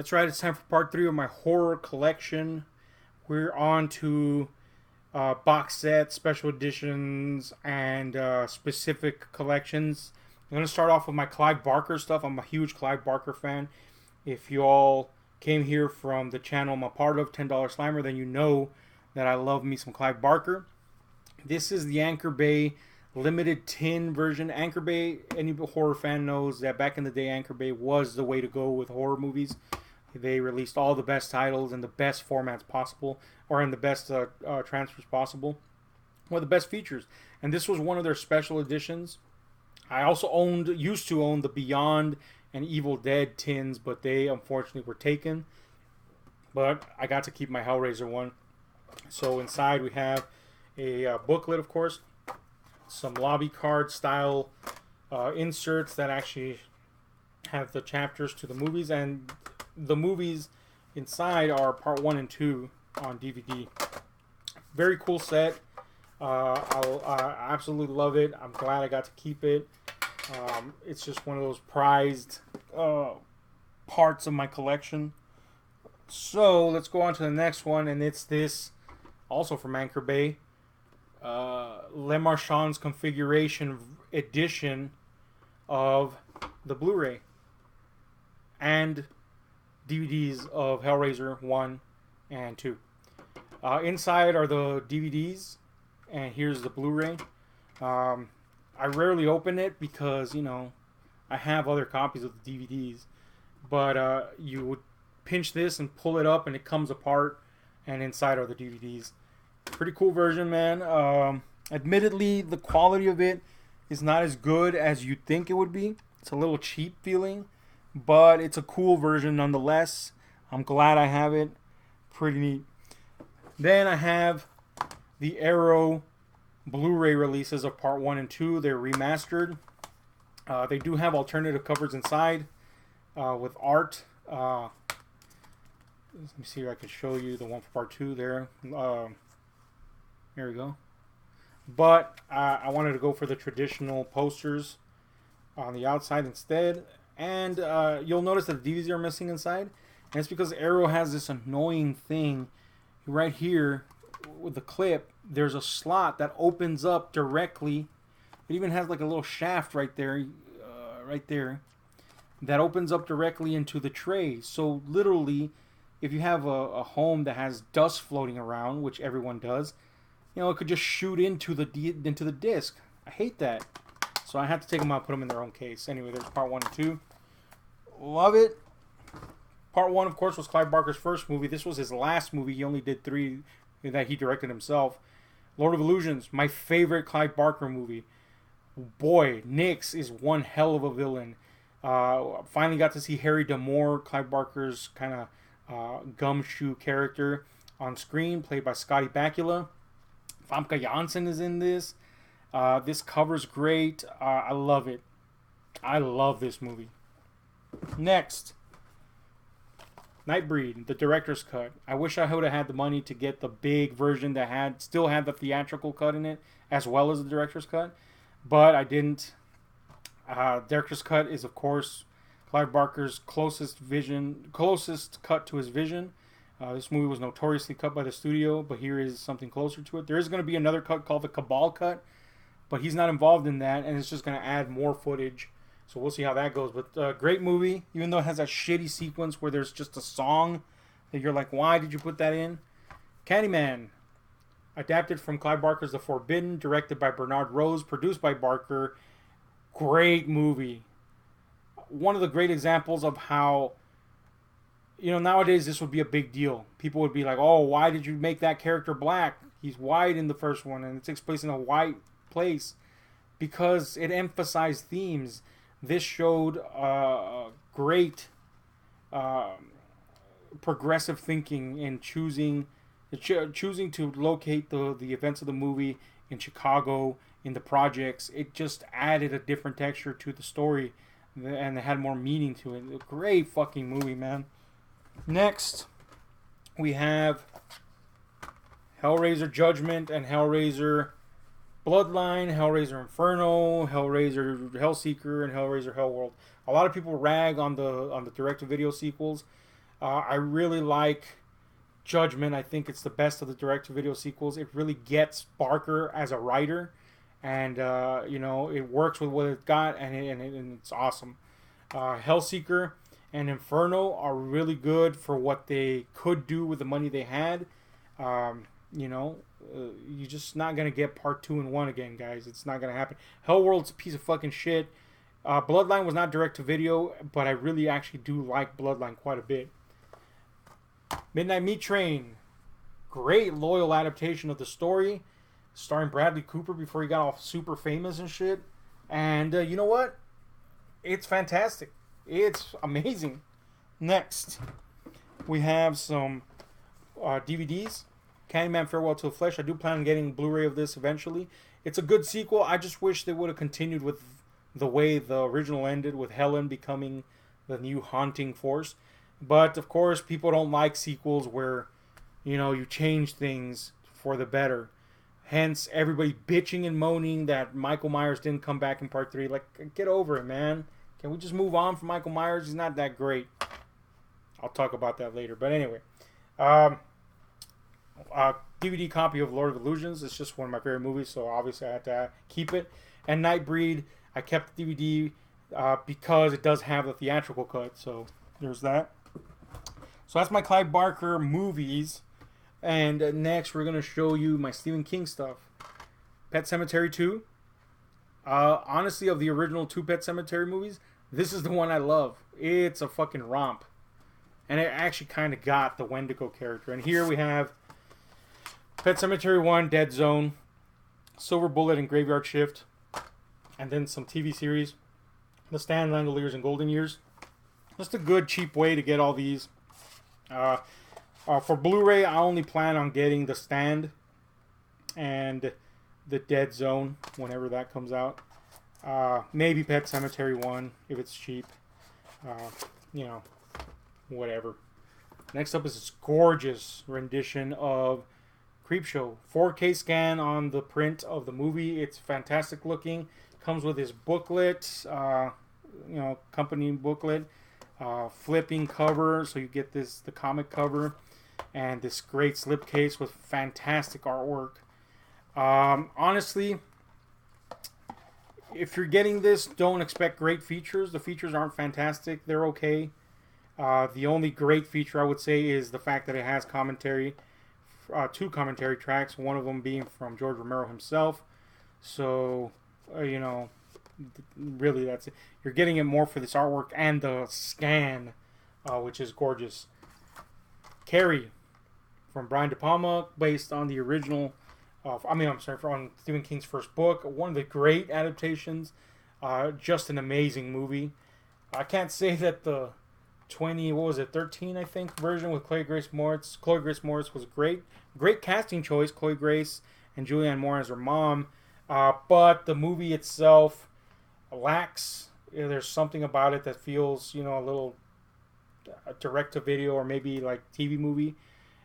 That's right, it's time for part 3 of my horror collection. We're on to box sets, special editions, and specific collections. I'm going to start off with my Clive Barker stuff. I'm a huge Clive Barker fan. If you all came here from the channel I'm a part of, $10 Slimer, then you know that I love me some Clive Barker. This is the Anchor Bay limited tin version. Anchor Bay, any horror fan knows that back in the day, Anchor Bay was the way to go with horror movies. They released all the best titles in the best formats possible, or in the best transfers possible, or the best features. And this was one of their special editions. I also used to own the Beyond and Evil Dead tins, but they unfortunately were taken. But I got to keep my Hellraiser one. So inside we have a booklet, of course, some lobby card style inserts that actually have the chapters to the movies, and the movies inside are part 1 and 2 on DVD. Very cool set. I absolutely love it. I'm glad I got to keep it. It's just one of those prized parts of my collection. So let's go on to the next one, and it's this, also from Anchor Bay, Le Marchand's Configuration edition of the Blu-ray and DVDs of Hellraiser 1 and 2. Inside are the DVDs, and here's the Blu-ray. I rarely open it because, you know, I have other copies of the DVDs. But you would pinch this and pull it up, and it comes apart, and inside are the DVDs. Pretty cool version, man. Admittedly, the quality of it is not as good as you'd think it would be. It's a little cheap feeling, but it's a cool version nonetheless. I'm glad I have it. Pretty neat. Then I have the Arrow Blu-ray releases of part 1 and 2. They're remastered. They do have alternative covers inside with art. Let me see if I can show you the one for part 2 there. Here we go. But I wanted to go for the traditional posters on the outside instead. And you'll notice that the DVDs are missing inside. And it's because Arrow has this annoying thing right here with the clip. There's a slot that opens up directly. It even has like a little shaft right there. That opens up directly into the tray. So literally, if you have a home that has dust floating around, which everyone does, you know, it could just shoot into the disc. I hate that. So I have to take them out, put them in their own case. Anyway, there's part 1 and 2. Love it. Part 1, of course, was Clive Barker's first movie. This was his last movie. He only did 3 that he directed himself. Lord of Illusions, my favorite Clive Barker movie. Boy, Nix is one hell of a villain. Finally got to see Harry D'Amour, Clive Barker's kind of gumshoe character, on screen, played by Scotty Bakula. Famke Janssen is in this. This cover's great. I love it. I love this movie. Next, Nightbreed, the director's cut. I wish I would have had the money to get the big version that still had the theatrical cut in it, as well as the director's cut, but I didn't. Director's cut is, of course, Clive Barker's closest cut to his vision. This movie was notoriously cut by the studio, but here is something closer to it. There is going to be another cut called the Cabal cut, but he's not involved in that, and it's just going to add more footage. So we'll see how that goes. But great movie, even though it has that shitty sequence where there's just a song that you're like, why did you put that in? Candyman, adapted from Clive Barker's The Forbidden, directed by Bernard Rose, produced by Barker. Great movie. One of the great examples of how, you know, nowadays this would be a big deal. People would be like, oh, why did you make that character black? He's white in the first one, and it takes place in a white place. Because it emphasized themes. This showed great progressive thinking in choosing to locate the events of the movie in Chicago, in the projects. It just added a different texture to the story, and it had more meaning to it. A great fucking movie, man. Next, we have Hellraiser Judgment and Hellraiser Bloodline, Hellraiser Inferno, Hellraiser Hellseeker, and Hellraiser Hellworld. A lot of people rag on the direct-to-video sequels. I really like Judgment. I think it's the best of the direct-to-video sequels. It really gets Barker as a writer, and it works with what it got, and it's awesome. Hellseeker and Inferno are really good for what they could do with the money they had. You're just not gonna get part 2 and 1 again, guys. It's not gonna happen. Hellworld's a piece of fucking shit. Bloodline was not direct to video, but I really actually do like Bloodline quite a bit. Midnight Meat Train, great loyal adaptation of the story, starring Bradley Cooper before he got all super famous and shit. And you know what? It's fantastic. It's amazing. Next, we have some DVDs. Candyman Farewell to the Flesh. I do plan on getting Blu-ray of this eventually. It's a good sequel. I just wish they would have continued with the way the original ended, with Helen becoming the new haunting force. But of course, people don't like sequels where, you change things for the better. Hence, everybody bitching and moaning that Michael Myers didn't come back in part 3. Like, get over it, man. Can we just move on from Michael Myers? He's not that great. I'll talk about that later. But anyway, DVD copy of Lord of Illusions. It's just one of my favorite movies, so obviously I had to keep it. And Nightbreed, I kept the DVD because it does have the theatrical cut. So there's that. So that's my Clive Barker movies. And next we're going to show you my Stephen King stuff. Pet Sematary 2. Honestly, of the original 2 Pet Sematary movies, this is the one I love. It's a fucking romp. And it actually kind of got the Wendigo character. And here we have Pet Sematary 1, Dead Zone, Silver Bullet, and Graveyard Shift. And then some TV series. The Stand, Langoliers, and Golden Years. Just a good, cheap way to get all these. For Blu-ray, I only plan on getting The Stand and The Dead Zone whenever that comes out. Maybe Pet Sematary 1 if it's cheap. Whatever. Next up is this gorgeous rendition of Creepshow. 4K scan on the print of the movie. It's fantastic looking. Comes with this booklet, company booklet. Flipping cover, so you get the comic cover, and this great slipcase with fantastic artwork. Honestly, if you're getting this, don't expect great features. The features aren't fantastic. They're okay. The only great feature I would say is the fact that it has commentary, 2 commentary tracks, one of them being from George Romero himself. So, really that's it. You're getting it more for this artwork and the scan, which is gorgeous. Carrie from Brian De Palma, based on the original on Stephen King's first book. One of the great adaptations. Just an amazing movie. I can't say that the 13 I think version with Chloe Grace Moretz was great. Great casting choice, Chloe Grace and Julianne Moore as her mom. But the movie itself lacks. There's something about it that feels, a little direct to video or maybe like TV movie.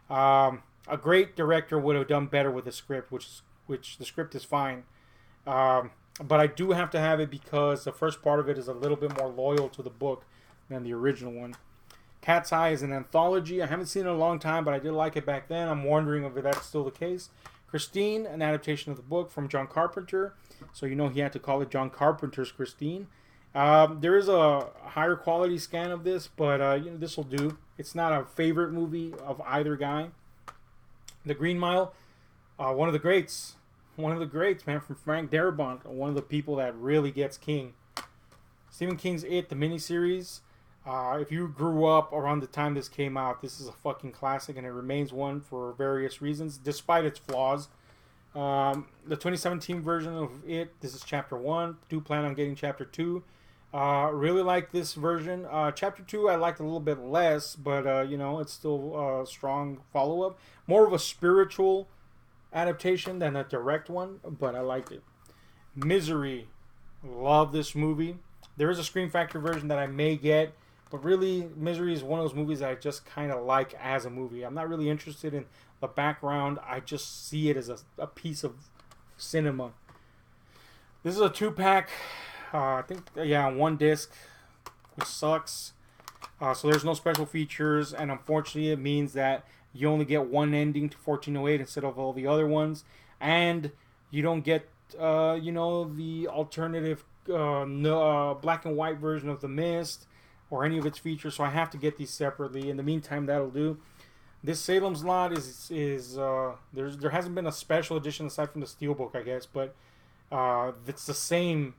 A great director would have done better with the script, which the script is fine. But I do have to have it because the first part of it is a little bit more loyal to the book than the original one. Cat's Eye is an anthology. I haven't seen it in a long time, but I did like it back then. I'm wondering if that's still the case. Christine, an adaptation of the book from John Carpenter. So he had to call it John Carpenter's Christine. There is a higher quality scan of this, but this will do. It's not a favorite movie of either guy. The Green Mile, one of the greats, man, from Frank Darabont, one of the people that really gets King. Stephen King's It, the miniseries. If you grew up around the time this came out, this is a fucking classic, and it remains one for various reasons, despite its flaws. The 2017 version of It, this is Chapter 1. Do plan on getting Chapter 2. Really like this version. Chapter 2 I liked a little bit less, but, it's still a strong follow-up. More of a spiritual adaptation than a direct one, but I liked it. Misery. Love this movie. There is a Scream Factory version that I may get, but really, Misery is one of those movies that I just kind of like as a movie. I'm not really interested in the background. I just see it as a piece of cinema. This is a 2-pack, I think, 1 disc, which sucks. So there's no special features, and unfortunately, it means that you only get one ending to 1408 instead of all the other ones, and you don't get, the alternative no, black and white version of the Mist or any of its features. So I have to get these separately. In the meantime, that'll do. This Salem's Lot there hasn't been a special edition aside from the Steelbook, I guess, but it's the same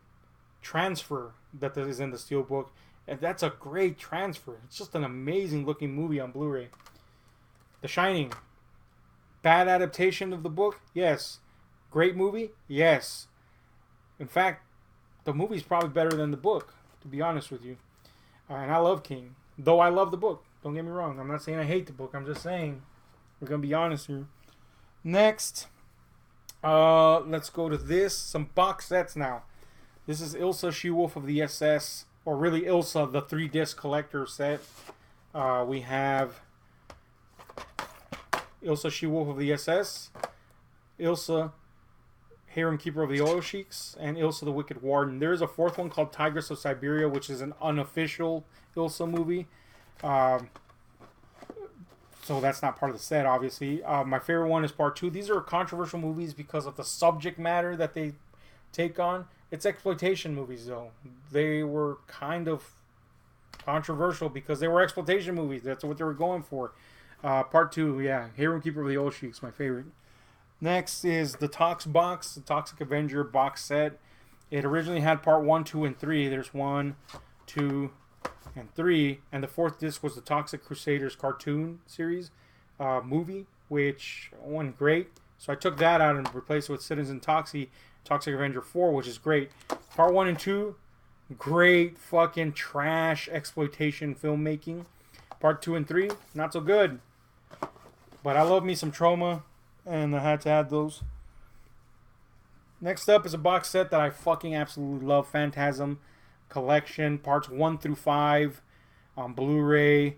transfer that is in the Steelbook, and that's a great transfer. It's just an amazing looking movie on Blu-ray. The Shining, bad adaptation of the book, yes. Great movie, yes. In fact, the movie's probably better than the book, to be honest with you. And I love King, though I love the book. Don't get me wrong. I'm not saying I hate the book. I'm just saying we're gonna be honest here. Next, let's go to this. Some box sets now. This is Ilsa, She-Wolf of the SS, or really Ilsa, the 3-disc collector set. We have Ilsa, She-Wolf of the SS, Ilsa, Harem Keeper of the Oil Sheiks, and Ilsa, the Wicked Warden. There is a fourth one called Tigress of Siberia, which is an unofficial Ilsa movie. So that's not part of the set, obviously. My favorite one is part 2. These are controversial movies because of the subject matter that they take on. It's exploitation movies, though. They were kind of controversial because they were exploitation movies. That's what they were going for. Part 2, yeah. Harem Keeper of the Old Sheiks, my favorite. Next is the Tox box, the Toxic Avenger box set. It originally had part 1, 2, and 3. There's 1, 2, and 3. And the fourth disc was the Toxic Crusaders cartoon series movie, which went great. So I took that out and replaced it with Citizen Toxic Avenger 4, which is great. Part 1 and 2, great fucking trash exploitation filmmaking. Part 2 and 3, not so good. But I love me some Trauma, and I had to add those. Next up is a box set that I fucking absolutely love. Phantasm Collection, parts 1 through 5 on Blu-ray.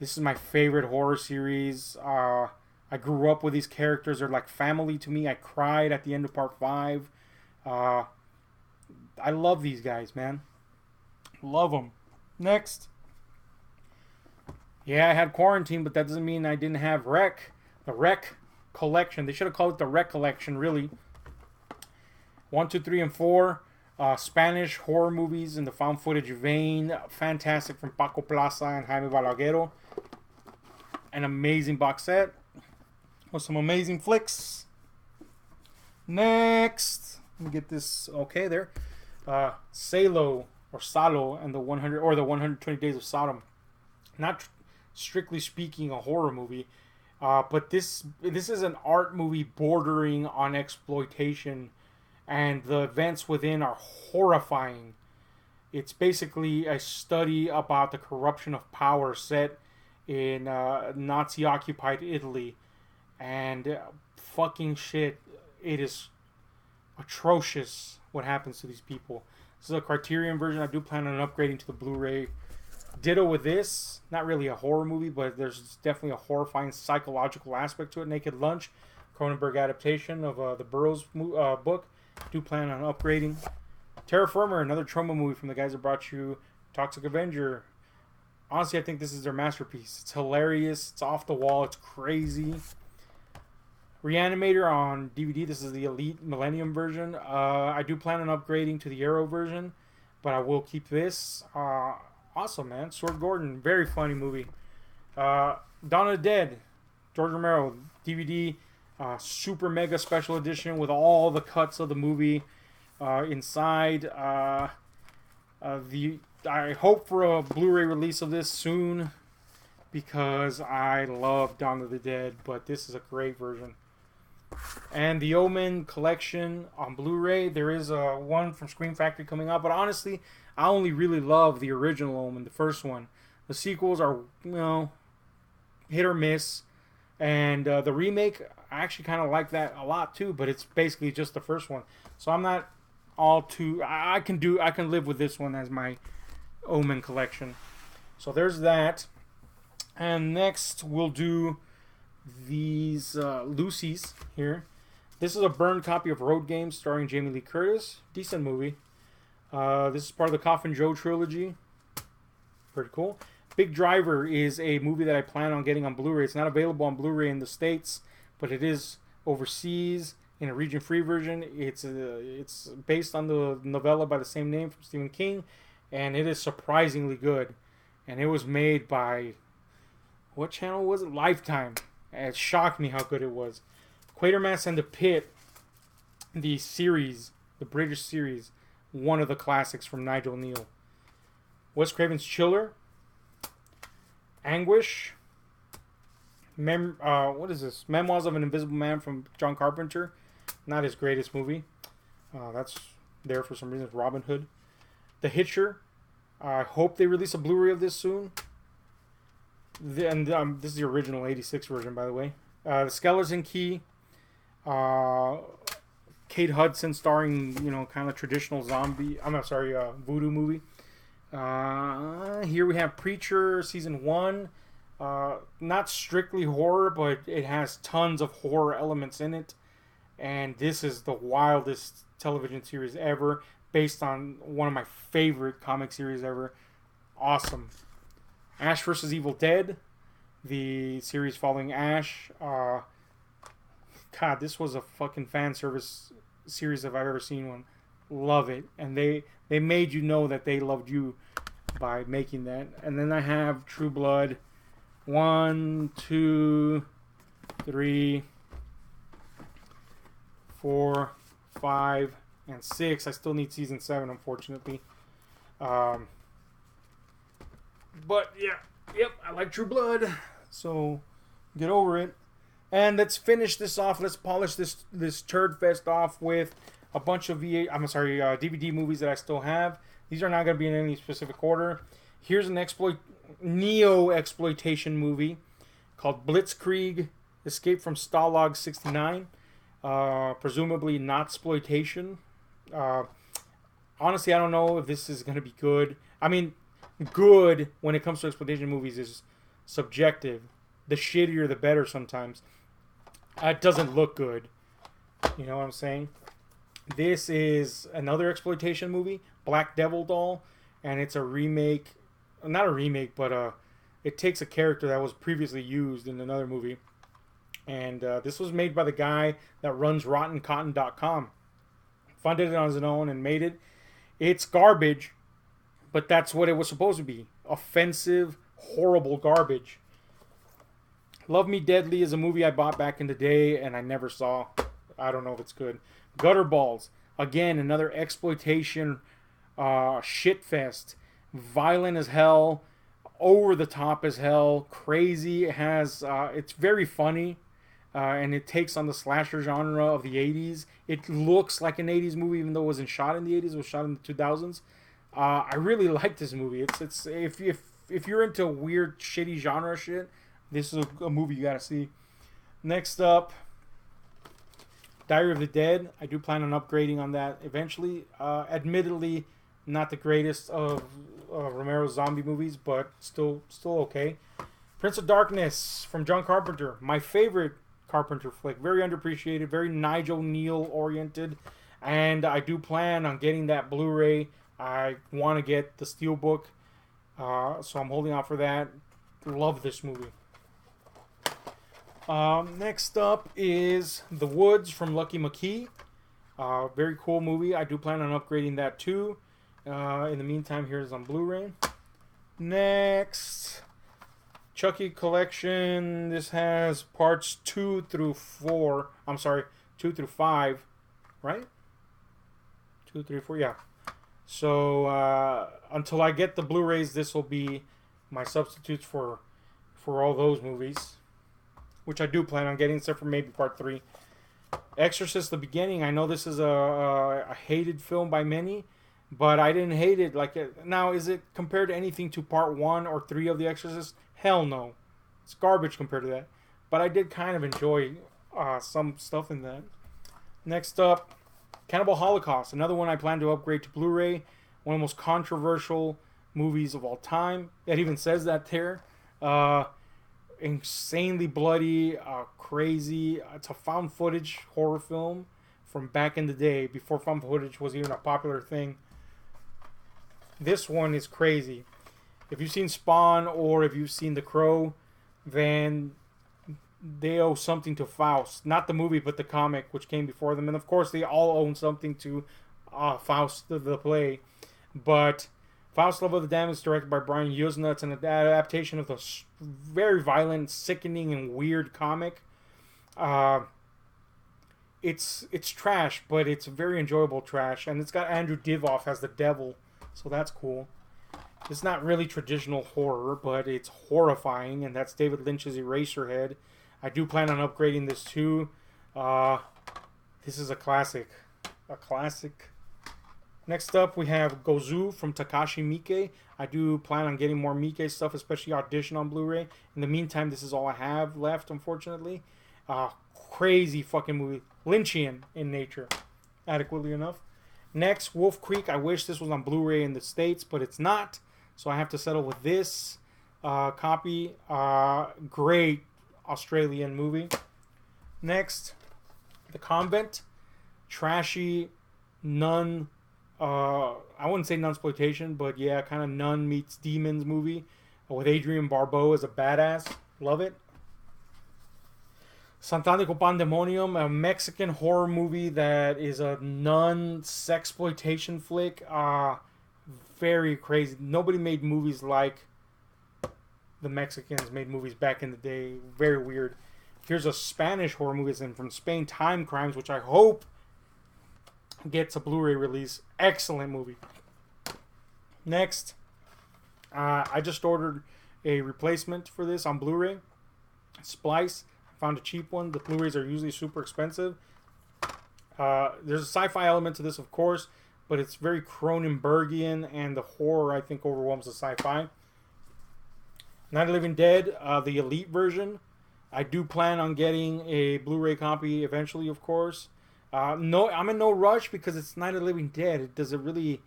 This is my favorite horror series. I grew up with these characters. They're like family to me. I cried at the end of part 5. I love these guys, man. Love them. Next. Yeah, I had Quarantine, but that doesn't mean I didn't have Rec. The Rec Collection. They should have called it the Rec Collection, really. 1, 2, 3, and 4. Spanish horror movies in the found footage vein. Fantastic, from Paco Plaza and Jaime Balaguero. An amazing box set with some amazing flicks. Next, let me get this okay there. Salo or Salo and the 120 Days of Sodom. Not strictly speaking a horror movie, but this is an art movie bordering on exploitation, and the events within are horrifying. It's basically a study about the corruption of power set in Nazi-occupied Italy, and fucking shit, it is atrocious what happens to these people. This is a Criterion version. I do plan on upgrading to the Blu-ray. Ditto with this. Not really a horror movie, but there's definitely a horrifying psychological aspect to it. Naked Lunch, Cronenberg adaptation of the Burroughs book. Do plan on upgrading. Terra Firma, another Trauma movie from the guys that brought you Toxic Avenger. Honestly, I think this is their masterpiece. It's hilarious. It's off the wall. It's crazy. Reanimator on DVD. This is the Elite Millennium version. I do plan on upgrading to the Arrow version, but I will keep this. Awesome, man. Sword Gordon. Very funny movie. Dawn of the Dead. George Romero. DVD. Super mega special edition with all the cuts of the movie inside. I hope for a Blu-ray release of this soon because I love Dawn of the Dead, but this is a great version. And the Omen collection on Blu-ray. There is one from Scream Factory coming out, but honestly, I only really love the original Omen, the first one. The sequels are, hit or miss. And the remake, I actually kind of like that a lot too, but it's basically just the first one. So I'm not all too... I can live with this one as my Omen collection. So there's that. And next we'll do these Lucy's here. This is a burned copy of Road Games starring Jamie Lee Curtis. Decent movie. This is part of the Coffin Joe trilogy. Pretty cool. Big Driver is a movie that I plan on getting on Blu-ray. It's not available on Blu-ray in the States, but it is overseas in a region-free version. It's based on the novella by the same name from Stephen King, and it is surprisingly good. And it was made by, what channel was it? Lifetime. And it shocked me how good it was. Quatermass and the Pit, the series, the British series, one of the classics from Nigel Neal. Wes Craven's Chiller. Anguish. What is this? Memoirs of an Invisible Man from John Carpenter. Not his greatest movie. That's there for some reason. Robin Hood. The Hitcher. I hope they release a Blu-ray of this soon. This is the original 86 version, by the way. The Skeleton Key. Kate Hudson starring, kind of traditional voodoo movie. Here we have Preacher season 1. Not strictly horror, but it has tons of horror elements in it. And this is the wildest television series ever, based on one of my favorite comic series ever. Awesome. Ash vs. Evil Dead, the series following Ash. God, this was a fucking fan service series if I've ever seen one. Love it. And they made you know that they loved you by making that. And then I have True Blood. 1, 2, 3, 4, 5, and 6. I still need season 7, unfortunately. But yeah, I like True Blood, so get over it. And let's finish this off. Let's polish this turd fest off with a bunch of DVD movies that I still have. These are not going to be in any specific order. Here's an neo-exploitation movie called Blitzkrieg: Escape from Stalag 69. Presumably not exploitation. Honestly, I don't know if this is going to be good. I mean, good when it comes to exploitation movies is subjective. The shittier, the better sometimes. It doesn't look good. You know what I'm saying? This is another exploitation movie, Black Devil Doll, and it's a remake. Not a remake, but it takes a character that was previously used in another movie. And this was made by the guy that runs RottenCotton.com. Funded it on his own and made it. It's garbage, but that's what it was supposed to be. Offensive, horrible garbage. Love Me Deadly is a movie I bought back in the day and I never saw. I don't know if it's good. Gutterballs. Again, another exploitation shitfest. Violent as hell. Over the top as hell. Crazy. It has, it's very funny. And it takes on the slasher genre of the 80s. It looks like an 80s movie even though it wasn't shot in the 80s. It was shot in the 2000s. I really like this movie. It's if you're into weird, shitty genre shit, this is a movie you gotta see. Next up, Diary of the Dead. I do plan on upgrading on that eventually. Admittedly, not the greatest of Romero's zombie movies, but still okay. Prince of Darkness from John Carpenter. My favorite Carpenter flick. Very underappreciated, very Nigel Neal oriented. And I do plan on getting that Blu-ray. I want to get the Steelbook. So I'm holding out for that. Love this movie. Next up is The Woods from Lucky McKee. Very cool movie. I do plan on upgrading that too. In the meantime, here's on Blu-ray. Next, Chucky Collection. This has parts 2 through 4. I'm sorry, 2 through 5. Right? 2, 3, 4. Yeah. So until I get the Blu-rays, this will be my substitutes for all those movies, which I do plan on getting, except for maybe part 3. Exorcist: The Beginning. I know this is a hated film by many, but I didn't hate it. Now, is it compared to anything to part 1 or 3 of The Exorcist? Hell no. It's garbage compared to that. But I did kind of enjoy some stuff in that. Next up, Cannibal Holocaust. Another one I plan to upgrade to Blu-ray. One of the most controversial movies of all time. It even says that there. Insanely bloody, crazy. It's a found footage horror film from back in the day, before found footage was even a popular thing. This one is crazy. if you've seen Spawn or if you've seen The Crow, then they owe something to Faust. Not the movie, but the comic, which came before them. And of course, they all own something to Faust, the play. But Faust Love of the Damned is directed by Brian Yuzna. It's an adaptation of the very violent, sickening, and weird comic. It's trash, but it's very enjoyable trash. And it's got Andrew Divoff as the devil, so that's cool. It's not really traditional horror, but it's horrifying, and that's David Lynch's Eraserhead. I do plan on upgrading this too. This is a classic. A classic. Next up, we have Gozu from Takashi Miike. I do plan on getting more Miike stuff, especially Audition on Blu-ray. In the meantime, this is all I have left, unfortunately. Crazy fucking movie. Lynchian in nature, adequately enough. Next, Wolf Creek. I wish this was on Blu-ray in the States, but it's not. So I have to settle with this copy. Great Australian movie. Next, The Convent. Trashy nun. I wouldn't say nunsploitation, but yeah, kind of nun meets demons movie with Adrienne Barbeau as a badass. Love it. Satanico Pandemonium, a Mexican horror movie that is a nun sexploitation flick. Very crazy. Nobody made movies like the Mexicans made movies back in the day. Very weird. Here's a Spanish horror movie from Spain, Time Crimes, which I hope gets a Blu-ray release. Excellent movie. Next, I just ordered a replacement for this on Blu-ray. Splice. Found a cheap one. The Blu-rays are usually super expensive. There's a sci-fi element to this, of course, but it's very Cronenbergian, and the horror, I think, overwhelms the sci-fi. Night of the Living Dead, the Elite version. I do plan on getting a Blu-ray copy eventually, of course. No, I'm in no rush because it's Night of the Living Dead. Does it really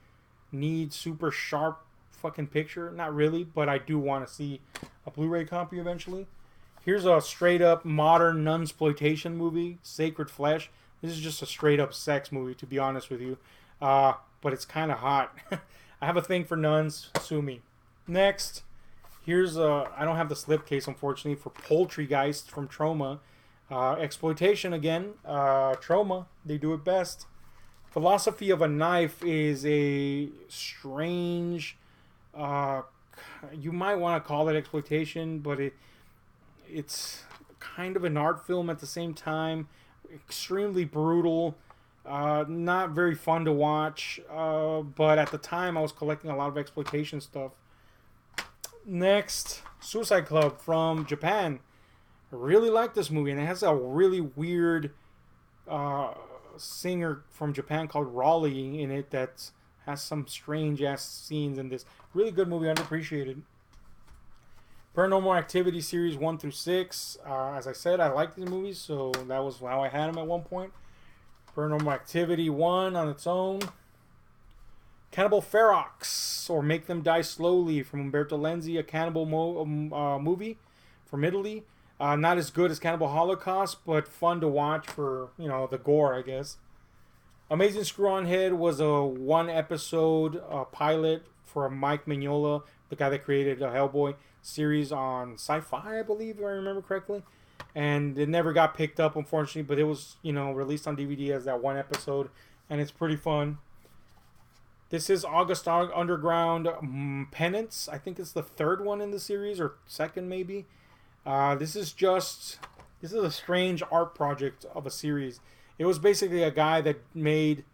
need super sharp fucking picture? Not really, but I do want to see a Blu-ray copy eventually. Here's a straight-up modern nunsploitation movie, Sacred Flesh. This is just a straight-up sex movie, to be honest with you. But it's kind of hot. I have a thing for nuns. Sue me. Next, here's I don't have the slipcase, unfortunately, for Poultrygeist from Troma. Exploitation again. Troma, they do it best. Philosophy of a Knife is a strange... you might want to call it exploitation, but it's kind of an art film at the same time. Extremely brutal. Not very fun to watch. But at the time, I was collecting a lot of exploitation stuff. Next, Suicide Club from Japan. I really like this movie, and it has a really weird singer from Japan called Raleigh in it that has some strange-ass scenes in this. Really good movie, underappreciated. Paranormal Activity series 1 through 6. As I said, I like these movies, so that was how I had them at one point. Paranormal Activity 1 on its own. Cannibal Ferox, or Make Them Die Slowly from Umberto Lenzi, a cannibal movie from Italy. Not as good as Cannibal Holocaust, but fun to watch for, the gore, I guess. Amazing Screw-On Head was a one-episode pilot for Mike Mignola, the guy that created a Hellboy series on Sci-Fi, I believe, if I remember correctly. And it never got picked up, unfortunately, but it was, released on DVD as that one episode, and it's pretty fun. This is August Underground Penance. I think it's the third one in the series, or second maybe. This is a strange art project of a series. It was basically a guy that made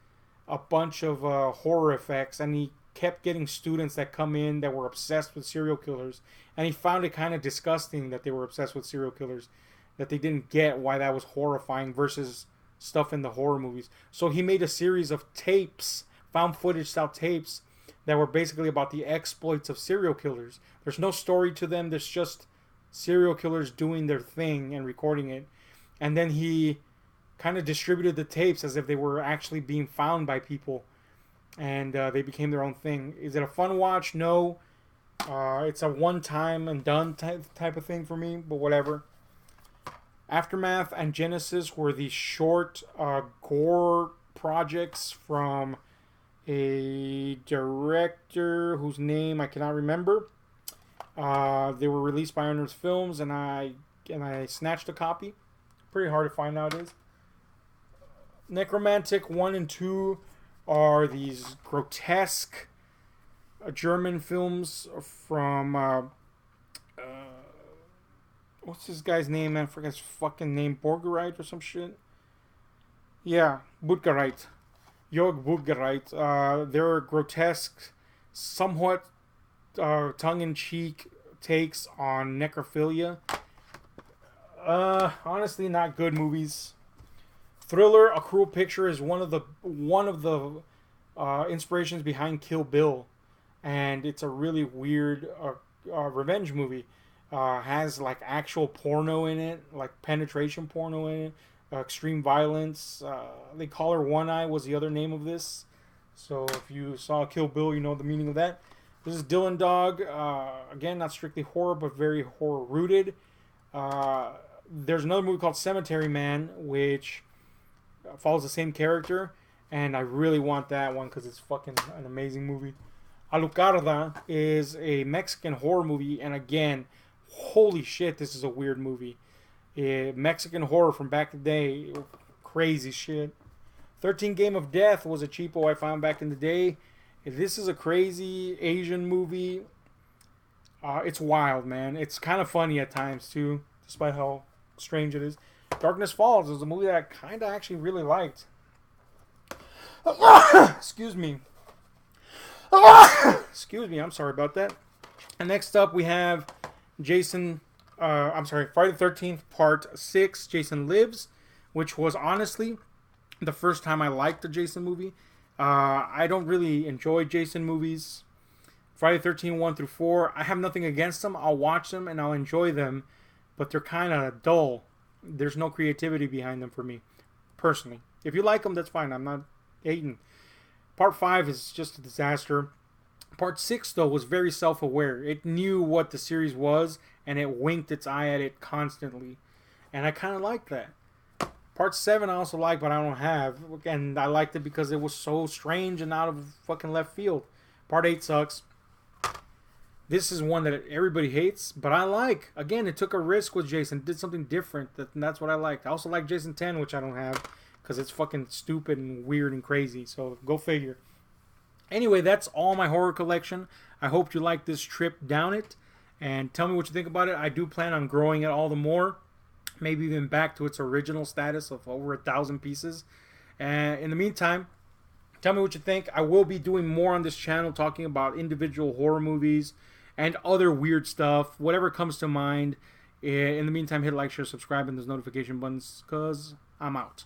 a bunch of horror effects, and he kept getting students that come in that were obsessed with serial killers, and he found it kind of disgusting that they were obsessed with serial killers, that they didn't get why that was horrifying versus stuff in the horror movies. So he made a series of tapes, found footage style tapes, that were basically about the exploits of serial killers. There's no story to them, there's just serial killers doing their thing and recording it. And then he kind of distributed the tapes as if they were actually being found by people, and they became their own thing. Is it a fun watch? No. It's a one-time and done type of thing for me, but whatever. Aftermath and Genesis were the short gore projects from a director whose name I cannot remember. They were released by Ernest Films, and I snatched a copy. Pretty hard to find nowadays. Necromantic 1 and 2 are these grotesque German films from what's this guy's name, man? I forget his fucking name. Borgerite or some shit. Yeah, Budgereit. Jörg Budgereit. They're grotesque, somewhat tongue-in-cheek takes on necrophilia. Honestly, not good movies. Thriller: A Cruel Picture is one of the inspirations behind Kill Bill, and it's a really weird revenge movie. Has like actual porno in it, like penetration porno in it, extreme violence. They Call Her One Eye was the other name of this. So if you saw Kill Bill, you know the meaning of that. This is Dylan Dog. Again, not strictly horror, but very horror rooted. There's another movie called Cemetery Man, which follows the same character, and I really want that one because it's fucking an amazing movie. Alucarda is a Mexican horror movie, and again, holy shit, this is a weird movie. Mexican horror from back in the day, crazy shit. 13 Game of Death was a cheapo I found back in the day. This is a crazy Asian movie. It's wild, man. It's kind of funny at times too, despite how strange it is. Darkness Falls is a movie that I kind of actually really liked. Excuse me. Excuse me, I'm sorry about that. And next up we have Friday the 13th Part 6, Jason Lives, which was honestly the first time I liked a Jason movie. I don't really enjoy Jason movies. Friday the 13th 1 through 4, I have nothing against them. I'll watch them and I'll enjoy them, but they're kind of dull. There's no creativity behind them for me, personally. If you like them, that's fine. I'm not hating. Part 5 is just a disaster. Part 6, though, was very self-aware. It knew what the series was, and it winked its eye at it constantly. And I kind of liked that. Part 7 I also like, but I don't have. And I liked it because it was so strange and out of fucking left field. Part 8 sucks. This is one that everybody hates, but I like. Again, it took a risk with Jason. Did something different. That's what I liked. I also like Jason 10, which I don't have, because it's fucking stupid and weird and crazy. So go figure. Anyway, that's all my horror collection. I hope you like this trip down it. And tell me what you think about it. I do plan on growing it all the more. Maybe even back to its original status of over 1,000 pieces. And in the meantime, tell me what you think. I will be doing more on this channel, talking about individual horror movies and other weird stuff, whatever comes to mind. In the meantime, hit like, share, subscribe, and those notification buttons, because I'm out.